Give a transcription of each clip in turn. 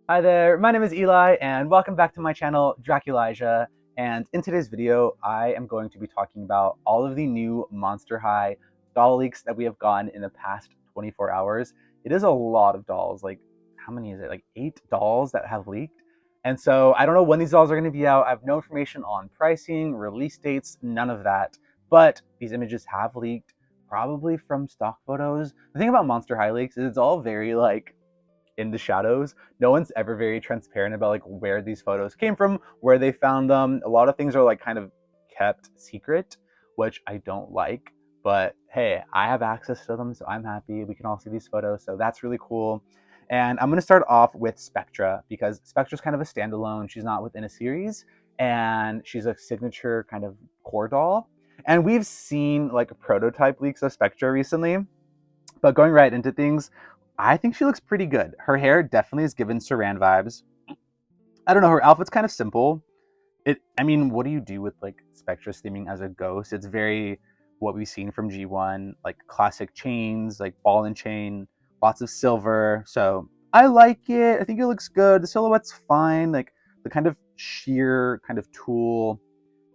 Hi there, my name is Eli and welcome back to my channel, Draculaura. And in today's video, I am going to be talking about all of the new Monster High doll leaks that we have gotten in the past 24 hours. It is a lot of dolls, like how many is it? Like 8 dolls that have leaked. And so I don't know when these dolls are going to be out. I have no information on pricing, release dates, none of that. But these images have leaked, probably from stock photos. The thing about Monster High leaks is it's all very like in the shadows. No one's ever very transparent about like where these photos came from, where they found them. A lot of things are like kind of kept secret, which I don't like. But hey, I have access to them, so I'm happy. We can all see these photos, so that's really cool. And I'm gonna start off with Spectra because Spectra's kind of a standalone. She's not within a series, and she's a signature kind of core doll. And we've seen like prototype leaks of Spectra recently, but going right into things, I think she looks pretty good. Her hair definitely is given Saran vibes. I don't know, her outfit's kind of simple. I mean, what do you do with like Spectra's theming as a ghost? It's very what we've seen from G1, like classic chains, like ball and chain, lots of silver. So I like it. I think it looks good. The silhouette's fine. Like the kind of sheer kind of tool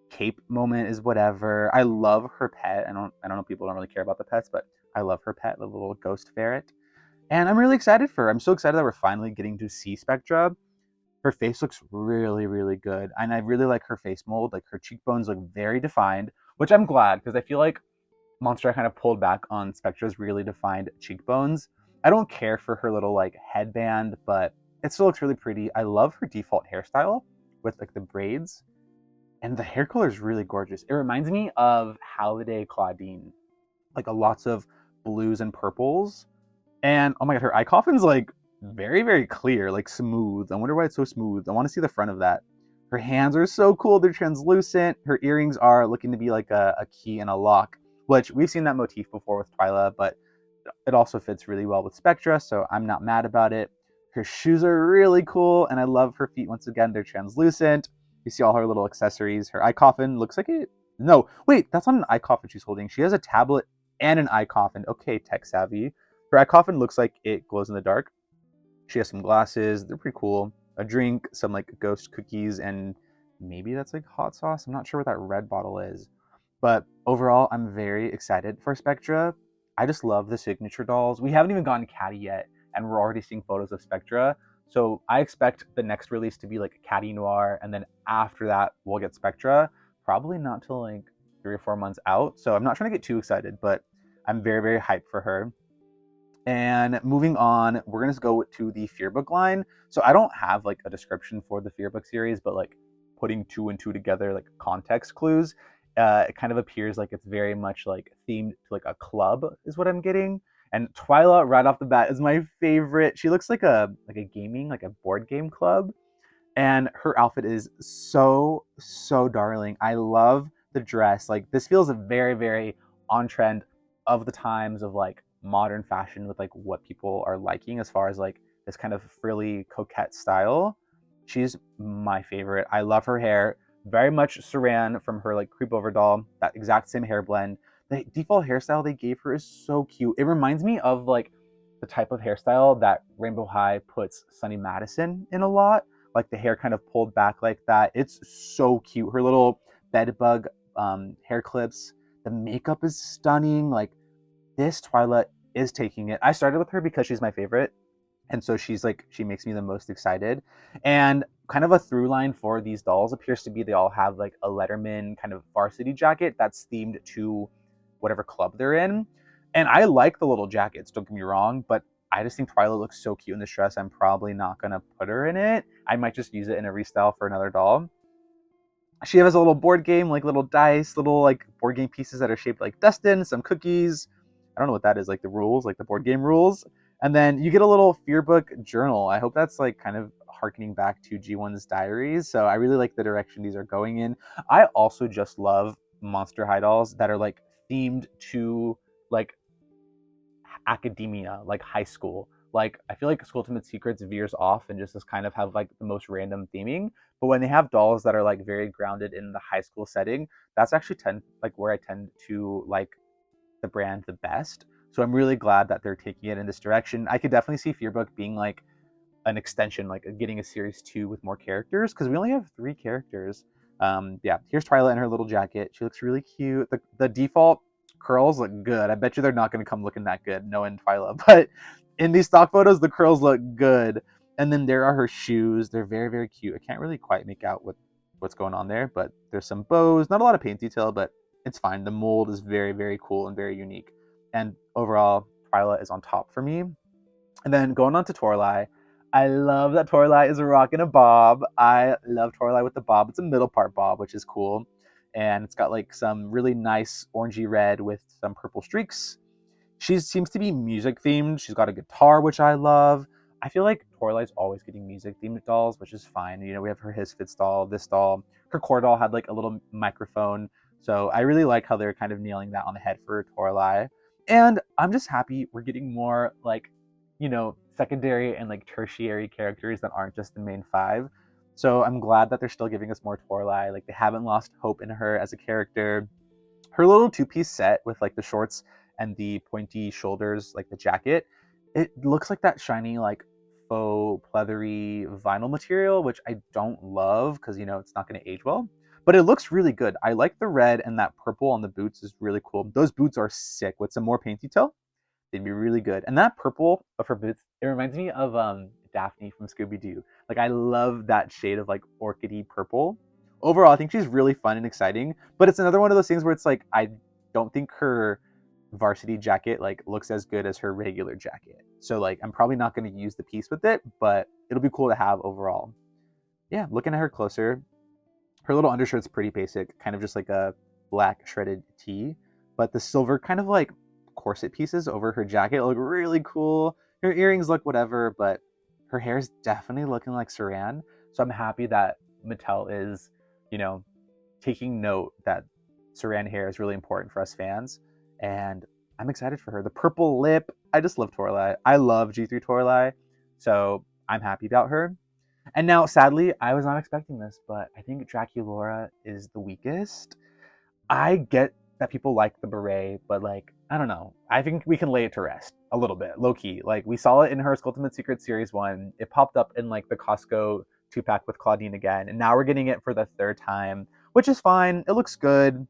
cape moment is whatever. I love her pet. I don't know, people don't really care about the pets, but I love her pet, the little ghost ferret. And I'm really excited for her. I'm so excited that we're finally getting to see Spectra. Her face looks really, really good. And I really like her face mold. Like her cheekbones look very defined, which I'm glad because I feel like Monster kind of pulled back on Spectra's really defined cheekbones. I don't care for her little like headband, but it still looks really pretty. I love her default hairstyle with like the braids. And the hair color is really gorgeous. It reminds me of Holiday Claudine. Like a lots of blues and purples, and oh my god, her eye coffin's like very, very clear, like smooth. I wonder why it's so smooth. I want to see the front of that. Her hands are so cool. They're translucent. Her earrings are looking to be like a key and a lock, which we've seen that motif before with Twyla, but it also fits really well with Spectra, so I'm not mad about it. Her shoes are really cool, and I love her feet once again. They're translucent. You see all her little accessories. Her eye coffin looks like it. No, wait, that's not an eye coffin she's holding. She has a tablet and an eye coffin. Okay, tech savvy. Her eye coffin looks like it glows in the dark. She has some glasses. They're pretty cool. A drink, some like ghost cookies, and maybe that's like hot sauce. I'm not sure what that red bottle is. But overall, I'm very excited for Spectra. I just love the signature dolls. We haven't even gotten Caddy yet, and we're already seeing photos of Spectra. So I expect the next release to be like Caddy Noir, and then after that, we'll get Spectra. Probably not till like 3 or 4 months out. So I'm not trying to get too excited, but I'm very, very hyped for her. And moving on, we're gonna go to the Fearbook line. So I don't have like a description for the Fearbook series, but like putting two and two together, like context clues, it kind of appears like it's very much like themed to like a club is what I'm getting. And Twyla right off the bat is my favorite. She looks like a gaming, like a board game club, and her outfit is so darling. I love the dress. Like this feels very, very on trend of the times of like modern fashion with like what people are liking as far as like this kind of frilly coquette style. She's my favorite. I love her hair. Very much Saran from her like creep over doll. That exact same hair blend. The default hairstyle they gave her is so cute. It reminds me of like the type of hairstyle that Rainbow High puts Sunny Madison in a lot, like the hair kind of pulled back like that. It's so cute. Her little bed bug hair clips. The makeup is stunning. Like this Twyla is taking it. I started with her because she's my favorite. And so she makes me the most excited. And kind of a through line for these dolls appears to be they all have like a Letterman kind of varsity jacket that's themed to whatever club they're in. And I like the little jackets, don't get me wrong, but I just think Twyla looks so cute in this dress. I'm probably not gonna put her in it. I might just use it in a restyle for another doll. She has a little board game, like little dice, little like board game pieces that are shaped like Destin, some cookies. I don't know what that is, like the rules, like the board game rules. And then you get a little Fearbook journal. I hope that's like kind of harkening back to G1's diaries. So I really like the direction these are going in. I also just love Monster High dolls that are like themed to like academia, like high school. Like I feel like Skulltimate Secrets veers off and just kind of have like the most random theming. But when they have dolls that are like very grounded in the high school setting, that's actually tend like where I tend to like the brand the best. So I'm really glad that they're taking it in this direction. I could definitely see Fearbook being like an extension, like getting a series 2 with more characters, because we only have 3 characters. Yeah, here's Twyla in her little jacket. She looks really cute. The default curls look good. I bet you they're not going to come looking that good, knowing Twyla. But in these stock photos, the curls look good. And then there are her shoes. They're very, very cute. I can't really quite make out what's going on there, but there's some bows. Not a lot of paint detail, but it's fine. The mold is very, very cool and very unique. And overall, Twyla is on top for me. And then going on to Toralei, I love that Toralei is rocking a bob. I love Toralei with the bob. It's a middle part bob, which is cool. And it's got like some really nice orangey red with some purple streaks. She seems to be music themed. She's got a guitar, which I love. I feel like Toralei's always getting music themed dolls, which is fine. You know, we have her His Fits doll, this doll. Her core doll had like a little microphone. So I really like how they're kind of nailing that on the head for Toralei. And I'm just happy we're getting more like, you know, secondary and like tertiary characters that aren't just the main 5. So I'm glad that they're still giving us more Toralei. Like they haven't lost hope in her as a character. Her little 2-piece set with like the shorts and the pointy shoulders, like the jacket, it looks like that shiny like faux pleathery vinyl material, which I don't love because, you know, it's not going to age well, but it looks really good. I like the red, and that purple on the boots is really cool. Those boots are sick. With some more paint detail, they'd be really good. And that purple of her boots, it reminds me of Daphne from Scooby-Doo. Like I love that shade of like orchidy purple. Overall, I think she's really fun and exciting, but it's another one of those things where it's like I don't think her varsity jacket like looks as good as her regular jacket. So like I'm probably not going to use the piece with it, but it'll be cool to have overall. Yeah, looking at her closer, her little undershirt's pretty basic, kind of just like a black shredded tee, but the silver kind of like corset pieces over her jacket look really cool. Her earrings look whatever, but her hair is definitely looking like Saran. So I'm happy that Mattel is, you know, taking note that Saran hair is really important for us fans. And I'm excited for her. The purple lip, I just love Toralei. I love G3 Toralei, so I'm happy about her. And now, sadly, I was not expecting this, but I think Draculaura is the weakest. I get that people like the beret, but like, I don't know. I think we can lay it to rest a little bit, low key. Like we saw it in her Skulltimate Secrets Series 1. It popped up in like the Costco 2-pack with Claudine again, and now we're getting it for the 3rd time, which is fine. It looks good,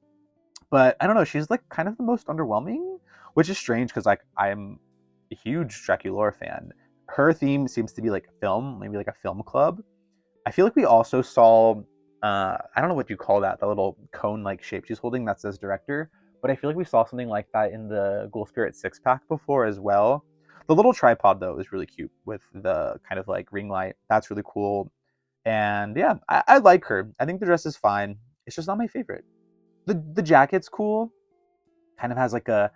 but I don't know. She's like kind of the most underwhelming, which is strange because like I'm a huge Draculaura fan. Her theme seems to be like film, maybe like a film club. I feel like we also saw, I don't know what you call that, the little cone-like shape she's holding that says director, but I feel like we saw something like that in the Ghoul Spirit 6-pack before as well. The little tripod, though, is really cute with the kind of like ring light. That's really cool. And yeah, I like her. I think the dress is fine. It's just not my favorite. The jacket's cool. Kind of has like a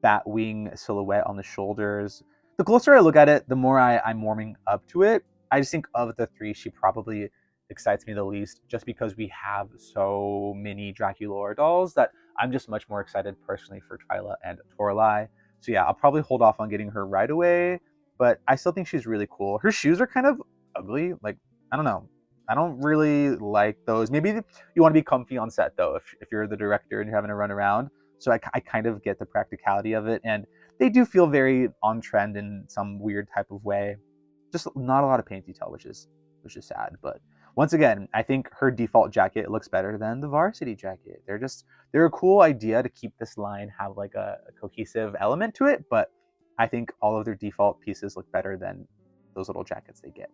bat wing silhouette on the shoulders. The closer I look at it, the more I'm warming up to it. I just think of the 3, she probably excites me the least, just because we have so many Draculaura dolls that I'm just much more excited personally for Twyla and Toralei. So yeah, I'll probably hold off on getting her right away, but I still think she's really cool. Her shoes are kind of ugly. Like, I don't know. I don't really like those. Maybe you want to be comfy on set though, if you're the director and you're having to run around. So I kind of get the practicality of it, and they do feel very on trend in some weird type of way. Just not a lot of paint detail, which is sad. But once again, I think her default jacket looks better than the varsity jacket. They're a cool idea to keep this line have like a cohesive element to it, but I think all of their default pieces look better than those little jackets they get.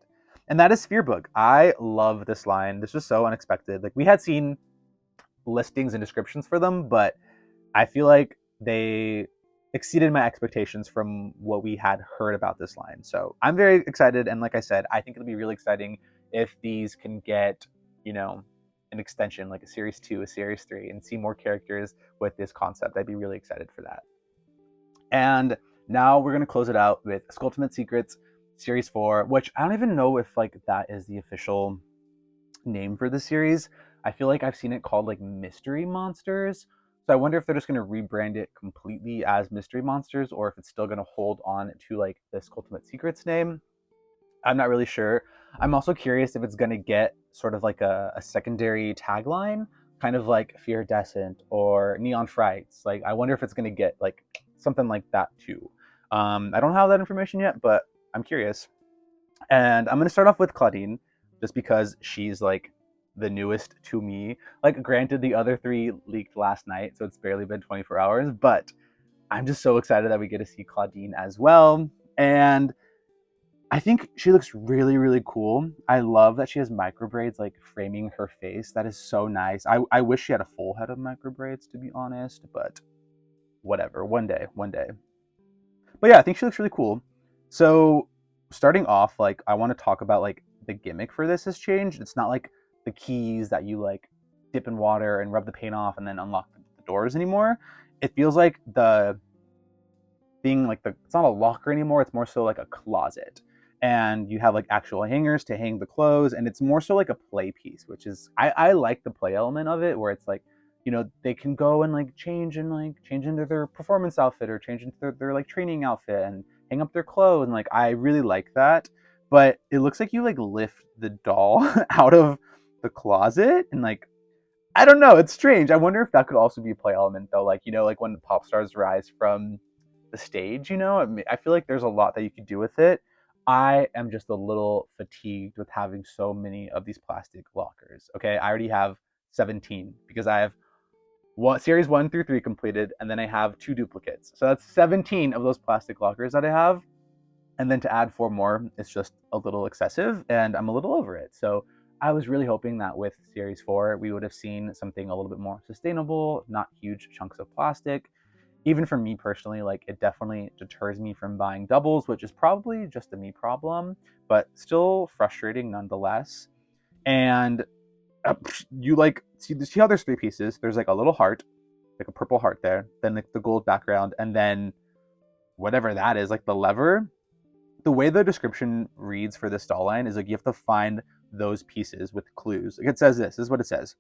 And that is Fearbook. I love this line. This was so unexpected. Like we had seen listings and descriptions for them, but I feel like they exceeded my expectations from what we had heard about this line. So I'm very excited. And like I said, I think it'll be really exciting if these can get, you know, an extension, like a series 2, a series 3, and see more characters with this concept. I'd be really excited for that. And now we're going to close it out with Skulltimate Secrets Series 4, which I don't even know if like that is the official name for the series. I feel like I've seen it called like Mystery Monsters. So I wonder if they're just going to rebrand it completely as Mystery Monsters, or if it's still going to hold on to like the Skulltimate Secrets name. I'm not really sure. I'm also curious if it's going to get sort of like a secondary tagline, kind of like Feardescent or Neon Frights. Like I wonder if it's going to get like something like that too. I don't have that information yet, but I'm curious. And I'm going to start off with Claudine, just because she's like the newest to me. Like, granted, the other three leaked last night, so it's barely been 24 hours, but I'm just so excited that we get to see Claudine as well. And I think she looks really, really cool. I love that she has micro braids like framing her face. That is so nice. I wish she had a full head of micro braids, to be honest, but whatever. One day, one day. But yeah, I think she looks really cool. So starting off, like, I want to talk about like the gimmick for this has changed. It's not like the keys that you like dip in water and rub the paint off and then unlock the doors anymore. It feels like the being like it's not a locker anymore. It's more so like a closet, and you have like actual hangers to hang the clothes, and it's more so like a play piece, which is I like the play element of it, where it's like, they can go and like change into their performance outfit or change into their like training outfit and hang up their clothes, and like I really like that. But it looks like you like lift the doll out of the closet, and like, I don't know, it's strange. I wonder if that could also be a play element though, like, like when pop stars rise from the stage, I feel like there's a lot that you could do with it. I am just a little fatigued with having so many of these plastic lockers. Okay, I already have 17 because I have series 1 through 3 completed, and then I have 2 duplicates. So that's 17 of those plastic lockers that I have. And then to add 4 more, it's just a little excessive, and I'm a little over it. So I was really hoping that with series 4, we would have seen something a little bit more sustainable, not huge chunks of plastic. Even for me personally, like, it definitely deters me from buying doubles, which is probably just a me problem, but still frustrating nonetheless. And you like see how there's 3 pieces. There's like a little heart, like a purple heart there, then like the gold background, and then whatever that is, like the lever. The way the description reads for this doll line is like you have to find those pieces with clues. Like, it says this is what it says.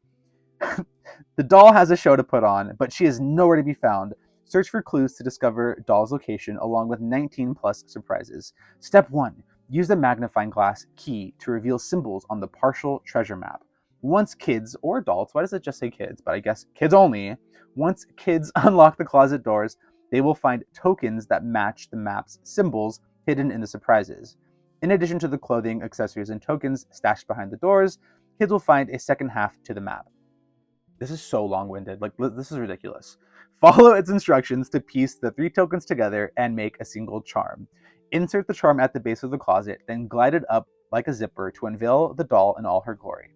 The doll has a show to put on, but she is nowhere to be found. Search for clues to discover doll's location along with 19 plus surprises. Step 1. Use the magnifying glass key to reveal symbols on the partial treasure map. Once kids, or adults, why does it just say kids? But I guess kids only. Once kids unlock the closet doors, they will find tokens that match the map's symbols hidden in the surprises. In addition to the clothing, accessories, and tokens stashed behind the doors, kids will find a second half to the map. This is so long-winded. Like, this is ridiculous. Follow its instructions to piece the 3 tokens together and make a single charm. Insert the charm at the base of the closet, then glide it up like a zipper to unveil the doll in all her glory.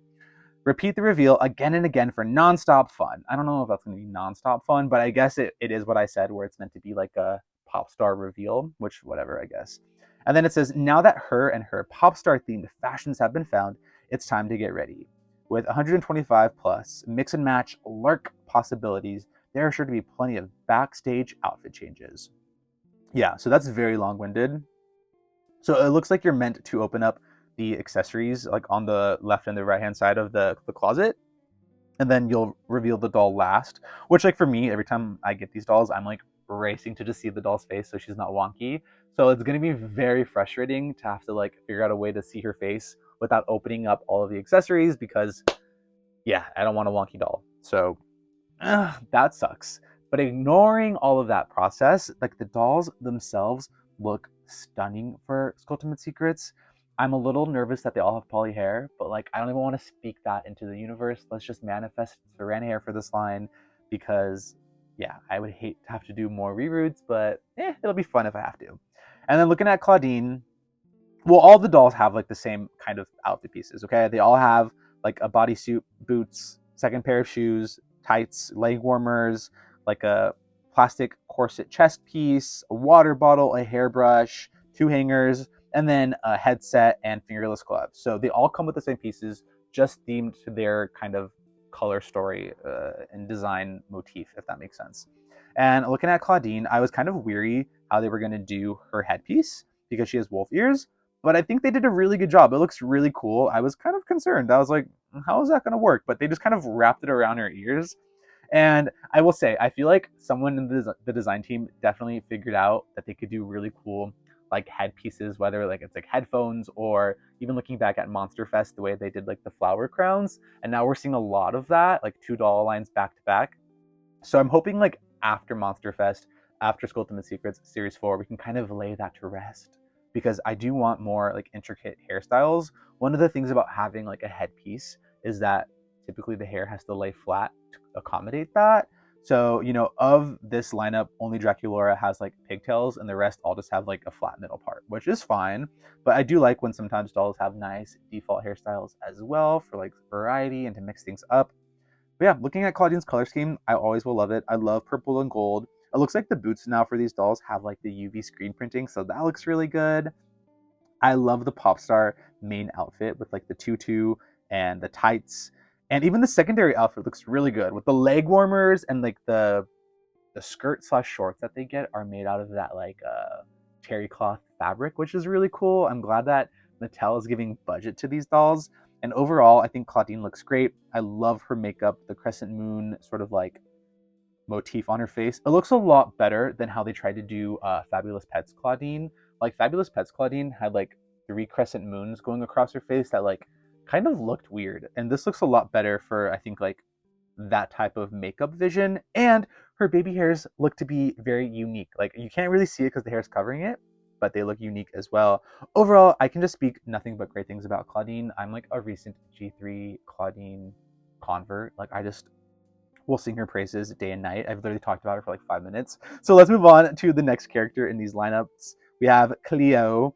Repeat the reveal again and again for non-stop fun. I don't know if that's going to be non-stop fun, but I guess it is what I said, where it's meant to be like a pop star reveal, which whatever, I guess. And then it says, now that her and her pop star themed fashions have been found, it's time to get ready. With 125 plus mix and match lurk possibilities, there are sure to be plenty of backstage outfit changes. Yeah, so that's very long-winded. So it looks like you're meant to open up the accessories like on the left and the right hand side of the closet, and then you'll reveal the doll last, which, like, for me, every time I get these dolls, I'm like racing to just see the doll's face so she's not wonky. So it's going to be very frustrating to have to like figure out a way to see her face without opening up all of the accessories, because yeah, I don't want a wonky doll. So that sucks. But ignoring all of that process, like, the dolls themselves look stunning for Skulltimate Secrets. I'm a little nervous that they all have poly hair, but like, I don't even want to speak that into the universe. Let's just manifest saran hair for this line, because yeah, I would hate to have to do more reroutes, but it'll be fun if I have to. And then looking at Claudine, well, all the dolls have like the same kind of outfit pieces, okay? They all have like a bodysuit, boots, second pair of shoes, tights, leg warmers, like a plastic corset chest piece, a water bottle, a hairbrush, 2 hangers, and then a headset and fingerless gloves. So they all come with the same pieces, just themed to their kind of color story and design motif, if that makes sense. And looking at Claudine, I was kind of weary how they were going to do her headpiece because she has wolf ears, but I think they did a really good job. It looks really cool. I was kind of concerned. I was like, how is that going to work? But they just kind of wrapped it around her ears. And I will say, I feel like someone in the design team definitely figured out that they could do really cool like headpieces, whether like it's like headphones, or even looking back at Monster Fest, the way they did like the flower crowns. And now we're seeing a lot of that, like 2 doll lines back to back. So I'm hoping like after Monster Fest, after Skulltimate Secrets Series 4, we can kind of lay that to rest. because I do want more like intricate hairstyles. One of the things about having like a headpiece is that typically the hair has to lay flat to accommodate that. So, you know, of this lineup, only Draculaura has like pigtails and the rest all just have like a flat middle part, which is fine. But I do like when sometimes dolls have nice default hairstyles as well for like variety and to mix things up. But yeah, looking at Claudine's color scheme, I always will love it. I love purple and gold. It looks like the boots now for these dolls have like the UV screen printing, so that looks really good. I love the pop star main outfit with like the tutu and the tights. And even the secondary outfit looks really good with the leg warmers and like the skirt slash shorts that they get are made out of that like terry cloth fabric, which is really cool. I'm glad that Mattel is giving budget to these dolls. And overall, I think Claudine looks great. I love her makeup, the crescent moon sort of like motif on her face. It looks a lot better than how they tried to do Fabulous Pets Claudine. Like Fabulous Pets Claudine had like 3 crescent moons going across her face that like kind of looked weird. And this looks a lot better for I think like that type of makeup vision. And her baby hairs look to be very unique. Like you can't really see it because the hair's covering it, but they look unique as well. Overall, I can just speak nothing but great things about Claudine. I'm like a recent G3 Claudine convert. Like I just will sing her praises day and night. I've literally talked about her for like 5 minutes. So let's move on to the next character in these lineups. We have Cleo.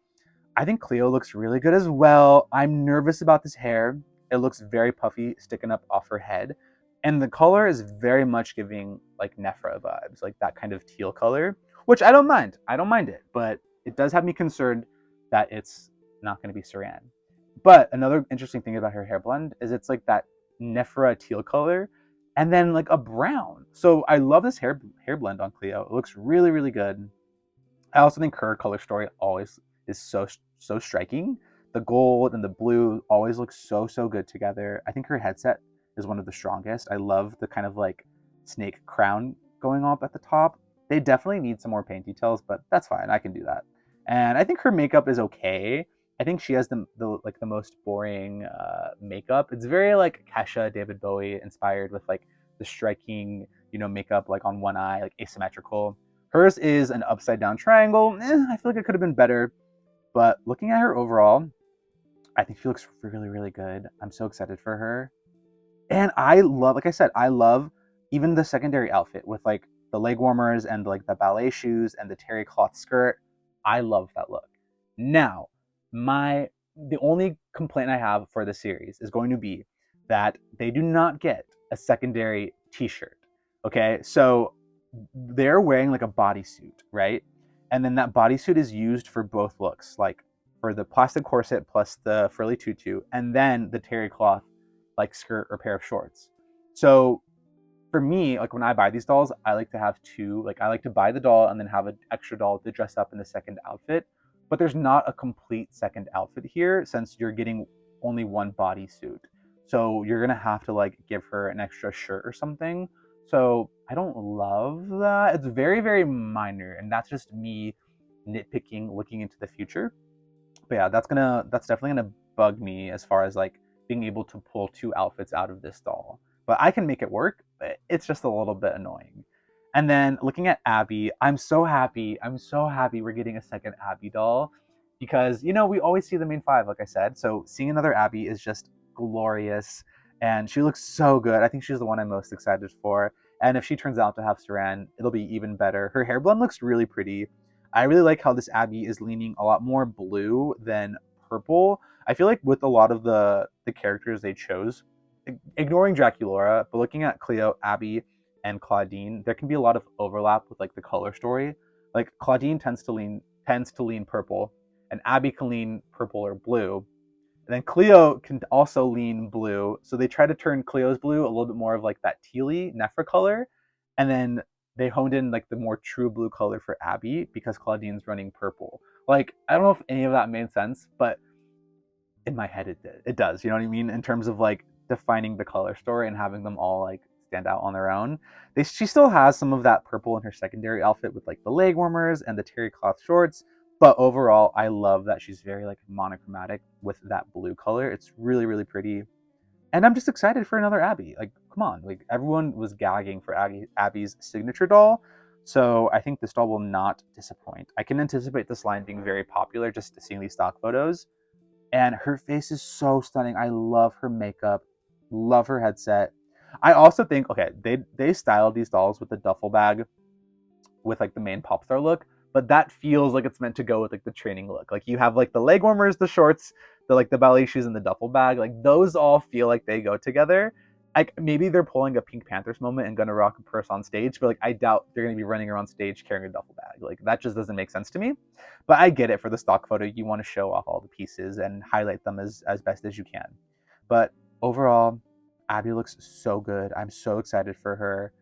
I think Cleo looks really good as well. I'm nervous about this hair. It looks very puffy, sticking up off her head. And the color is very much giving like Nephra vibes, like that kind of teal color, which I don't mind. I don't mind it, but it does have me concerned that it's not going to be Saran. But another interesting thing about her hair blend is it's like that Nephra teal color and then like a brown. So I love this hair blend on Cleo. It looks really, really good. I also think her color story always is so striking. The gold and the blue always look so good together. I think her headset is one of the strongest. I love the kind of like snake crown going up at the top. They definitely need some more paint details, but that's fine. I can do that. And I think her makeup is okay. I think she has the most boring makeup. It's very like Kesha, David Bowie inspired with like the striking, you know, makeup like on one eye, like asymmetrical. Hers is an upside down triangle. I feel like it could have been better, but looking at her overall, I think she looks really, really good. I'm so excited for her. And I love, like I said, I love even the secondary outfit with like the leg warmers and like the ballet shoes and the terry cloth skirt. I love that look. Now, the only complaint I have for the series is going to be that they do not get a secondary t-shirt. Okay, so they're wearing like a bodysuit, right? And then that bodysuit is used for both looks, like for the plastic corset plus the frilly tutu, and then the terry cloth like skirt or pair of shorts. So for me, like when I buy these dolls, I like to have two. Like I like to buy the doll and then have an extra doll to dress up in the second outfit. But there's not a complete second outfit here since you're getting only one bodysuit. So you're gonna have to like give her an extra shirt or something. So I don't love that. It's very, very minor, and that's just me nitpicking looking into the future. But yeah, that's definitely gonna bug me as far as like being able to pull 2 outfits out of this doll. But I can make it work, but it's just a little bit annoying. And then looking at Abby, I'm so happy. I'm so happy we're getting a second Abby doll because, you know, we always see the main 5, like I said. So seeing another Abby is just glorious. And she looks so good. I think she's the one I'm most excited for. And if she turns out to have Saran, it'll be even better. Her hair blend looks really pretty. I really like how this Abby is leaning a lot more blue than purple. I feel like with a lot of the characters they chose, ignoring Draculaura, but looking at Cleo, Abby, and Claudine, there can be a lot of overlap with like the color story. Like Claudine tends to lean purple, and Abby can lean purple or blue. And then Cleo can also lean blue. So they try to turn Cleo's blue a little bit more of like that tealy Nephra color. And then they honed in like the more true blue color for Abby because Claudine's running purple. Like, I don't know if any of that made sense, but in my head it did. It does, you know what I mean? In terms of like defining the color story and having them all like stand out on their own. She still has some of that purple in her secondary outfit with like the leg warmers and the terry cloth shorts. But overall, I love that she's very like monochromatic with that blue color. It's really, really pretty. And I'm just excited for another Abby. Like, come on, like everyone was gagging for Abby's signature doll. So I think this doll will not disappoint. I can anticipate this line being very popular just seeing these stock photos. And her face is so stunning. I love her makeup, love her headset. I also think, okay, they styled these dolls with the duffel bag with like the main pop star look, but that feels like it's meant to go with like the training look. Like you have like the leg warmers, the shorts, the like the ballet shoes, and the duffel bag. Like those all feel like they go together. Like maybe they're pulling a Pink Panthers moment and gonna rock a purse on stage, but like I doubt they're gonna be running around stage carrying a duffel bag. Like that just doesn't make sense to me. But I get it, for the stock photo, you want to show off all the pieces and highlight them as best as you can. But overall, Abby looks so good. I'm so excited for her.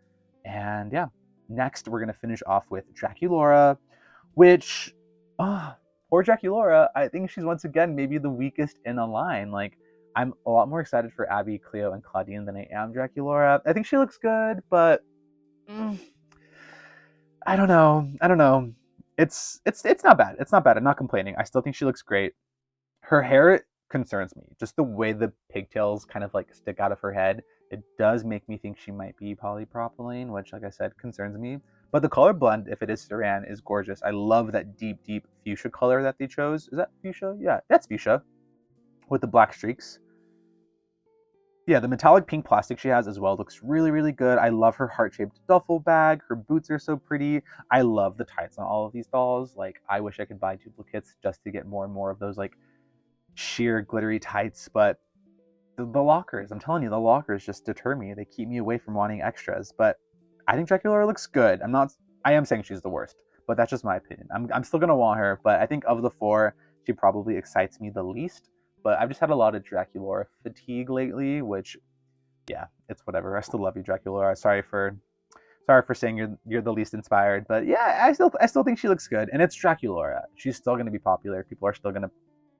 And yeah, next we're gonna finish off with Draculaura, which, poor Draculaura, I think she's once again maybe the weakest in a line. Like, I'm a lot more excited for Abby, Cleo, and Claudine than I am Draculaura. I think she looks good, but I don't know. I don't know. It's not bad. It's not bad. I'm not complaining. I still think she looks great. Her hair concerns me. Just the way the pigtails kind of like stick out of her head. It does make me think she might be polypropylene, which, like I said, concerns me. But the color blend, if it is Saran, is gorgeous. I love that deep, deep fuchsia color that they chose. Is that fuchsia? Yeah, that's fuchsia with the black streaks. Yeah, the metallic pink plastic she has as well looks really, really good. I love her heart-shaped duffel bag. Her boots are so pretty. I love the tights on all of these dolls. Like, I wish I could buy duplicates just to get more and more of those, like, sheer glittery tights. But the lockers, I'm telling you, the lockers just deter me. They keep me away from wanting extras. But I think Draculaura looks good. I am saying she's the worst, but that's just my opinion. I'm still gonna want her, but I think of the four, she probably excites me the least. But I've just had a lot of Draculaura fatigue lately, which, yeah, it's whatever. I still love you, Draculaura. Sorry for saying you're the least inspired, but yeah, I still think she looks good, and it's Draculaura. She's still gonna be popular. People are still gonna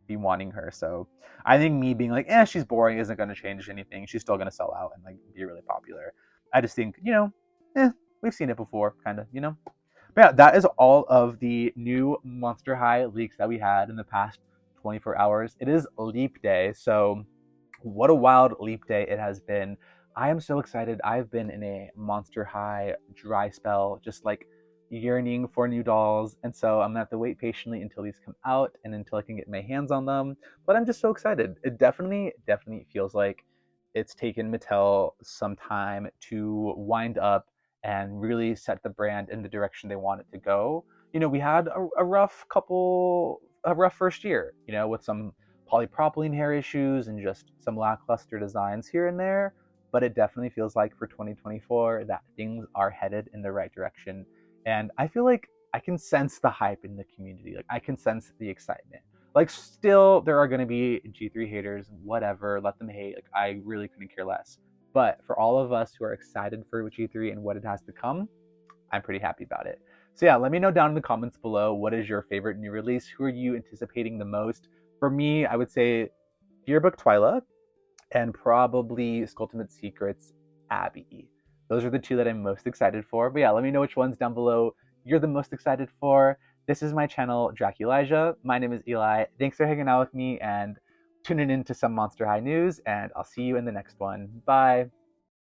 be wanting her. So I think me being like, she's boring isn't gonna change anything. She's still gonna sell out and like be really popular. I just think, we've seen it before, kind of. But yeah, that is all of the new Monster High leaks that we had in the past 24 hours. It is Leap Day, so what a wild leap day it has been. I am so excited. I've been in a Monster High dry spell, just like yearning for new dolls. And so I'm gonna have to wait patiently until these come out and until I can get my hands on them. But I'm just so excited. It definitely feels like it's taken Mattel some time to wind up and really set the brand in the direction they want it to go. We had a rough first year, with some polypropylene hair issues and just some lackluster designs here and there. But it definitely feels like for 2024 that things are headed in the right direction. And I feel like I can sense the hype in the community. Like, I can sense the excitement. Like, still, there are going to be G3 haters, whatever, let them hate. Like, I really couldn't care less. But for all of us who are excited for G3 and what it has to come, I'm pretty happy about it. So yeah, let me know down in the comments below, what is your favorite new release? Who are you anticipating the most? For me, I would say Fearbook Twyla and probably Skulltimate Secrets Abby. Those are the two that I'm most excited for. But yeah, let me know which ones down below you're the most excited for. This is my channel, Draculaura. My name is Eli. Thanks for hanging out with me and tuning in to some Monster High news, and I'll see you in the next one. Bye.